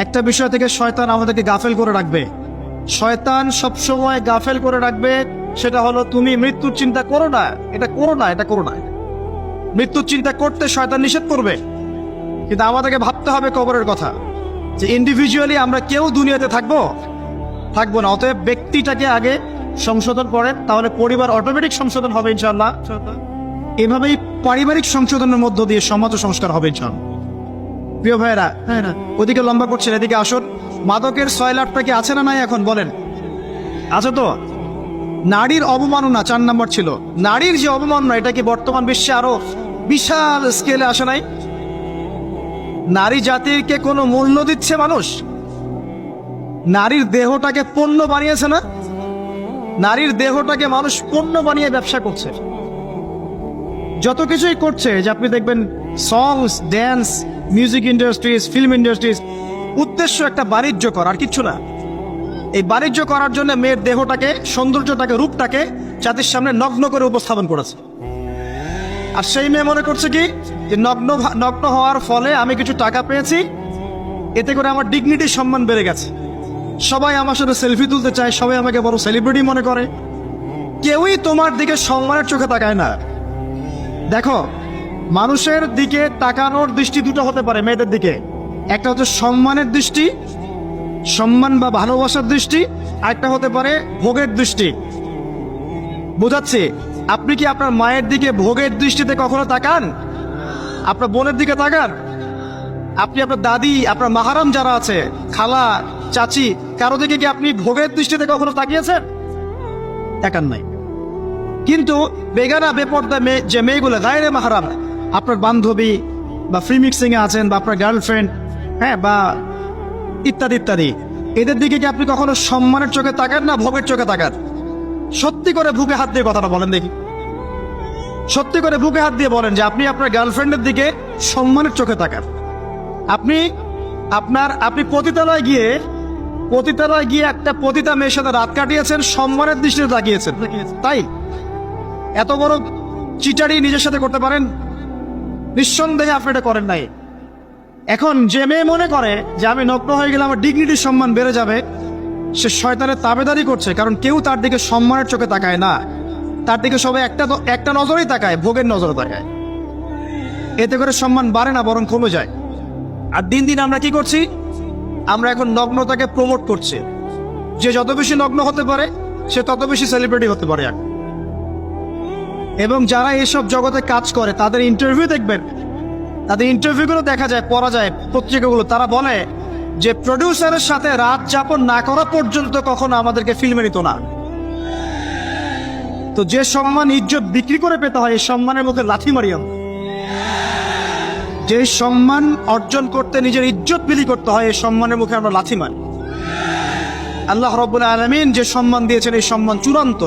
একটা বিষয় থেকে শয়তান আমাদেরকে গাফেল করে রাখবে। শয়তান সবসময় গাফেল করে রাখবে, সেটা হলো তুমি মৃত্যুর চিন্তা করো না, এটা করো না, এটা করো না। মৃত্যুর চিন্তা করতে শয়তান নিষেধ করবে, কিন্তু আমাদেরকে ভাবতে হবে কবরের কথা, যে ইন্ডিভিজুয়ালি আমরা কেউ দুনিয়াতে থাকবো না। অতএব ব্যক্তিটাকে আগে সংশোধন করেন, তাহলে পরিবার অটোমেটিক সংশোধন হবে ইনশাআল্লাহ। এভাবেই পারিবারিক সংশোধনের মধ্য দিয়ে সমাজ সংস্কার হবে ইনশাআল্লাহ। প্রিয় ভাইয়েরা, ওদিকে লম্বা করছেন, এদিকে আসুন। মাদকের সয়লাটটা কি আছে না নাই এখন বলেন? আছে তো। নারীর অবমাননা 4 নম্বর ছিল। নারীর যে অবমাননা, এটা কি বর্তমান বিশ্বে আরো বিশাল স্কেলে আসে নাই? নারী জাতিকে কোনো মূল্য দিচ্ছে মানুষ? নারীর দেহটাকে পণ্য বানিয়েছে না? নারীর দেহটাকে মানুষ পণ্য বানিয়ে ব্যবসা করছে, যত কিছুই করছে। যে আপনি দেখবেন songs, dance, music industries, film industries, উদ্দেশ্য একটা বাণিজ্য করা, আর কিচ্ছু না। এই বাণিজ্য করার জন্য মেয়ের দেহটাকে, সৌন্দর্যটাকে, রূপটাকে জাতির সামনে নগ্ন করে উপস্থাপন করেছে। আর সেই মেয়ে মনে করছে কি, যে নগ্ন হওয়ার ফলে আমি কিছু টাকা পেয়েছি, এতে করে আমার ডিগনিটি, সম্মান বেড়ে গেছে, সবাই আমার সাথে সেলফি তুলতে চায়, সবাই আমাকে বড় সেলিব্রিটি মনে করে। কেউই তোমার দিকে সম্মানের চোখে তাকায় না। দেখো, মানুষের দিকে তাকানোর দৃষ্টি দুটো হতে পারে মেয়েদের দিকে। একটা হচ্ছে সম্মানের দৃষ্টি, সম্মান বা ভালোবাসার দৃষ্টি, আরেকটা হতে পারে ভোগের দৃষ্টি। বোঝাচ্ছে, আপনি কি আপনার মায়ের দিকে ভোগের দৃষ্টিতে কখনো তাকান? আপনার বোনের দিকে তাকান? আপনি আপনার দাদি, আপনার মাহারাম যারা আছে, খালা, চাচি, কারো দিকে কি আপনি ভোগের দৃষ্টিতে কখনো তাকিয়েছেন? তাকান নাই। কিন্তু বেগানা, বেপর্দা যে মেয়েগুলো গায়রে মাহারাম, আপনার বান্ধবী বা ফ্রি মিক্সিং এ আছেন, বা আপনার গার্লফ্রেন্ড, বা ইত্যাদি ইত্যাদি, এদের দিকে কি আপনি কখনো সম্মানের চোখে তাকান না ভোগের চোখে তাকান? সত্যি করে বুকে হাত দিয়ে কথাটা বলেন দেখি। সত্যি করে বুকে হাত দিয়ে বলেন যে আপনি আপনার গার্লফ্রেন্ডের দিকে সম্মানের চোখে তাকান। আপনি পতিতালয় গিয়ে একটা পতিতা মেয়ের সাথে রাত কাটিয়েছেন, সম্মানের দৃষ্টিতে তাকিয়েছেন, তাই? এত বড় চিটারি নিজের সাথে করতে পারেন? নিঃসন্দেহে আপনি এটা করেন নাই। এখন যে মেয়ে মনে করে যে আমি নগ্ন হয়ে গেলে আমার ডিগনিটির সম্মান বেড়ে যাবে, সে শয়তানের তাবেদারি করছে। কারণ কেউ তার দিকে সম্মানের চোখে তাকায় না, তার দিকে সবাই একটা নজরেই তাকায়, ভোগের নজরে তাকায়। এতে করে সম্মান বাড়ে না, বরং কমে যায়। আর দিন দিন আমরা কি করছি? আমরা এখন নগ্নতাকে প্রমোট করছি। যে যত বেশি নগ্ন হতে পারে, সে তত বেশি সেলিব্রিটি হতে পারে। এবং যারা এসব জগতে কাজ করে, তাদের ইন্টারভিউ দেখবেন, তাদের ইন্টারভিউগুলো দেখা যায়, পড়া যায় পত্রিকাগুলো। তারা বলে যে প্রডিউসারের সাথে রাত যাপন না করা পর্যন্ত কখনো আমাদেরকে ফিল্মে নিত না। তো যে সম্মান, ইজ্জত বিক্রি করে পেতে হয়, এই সম্মানের মুখে লাথি মারিয়াম। যে সম্মান অর্জন করতে নিজের ইজ্জত বিলি করতে হয়, এই সম্মানের মুখে আমরা লাথি মারি। আল্লাহ রাব্বুল আলামিন যে সম্মান দিয়েছেন, এই সম্মান চূড়ান্ত।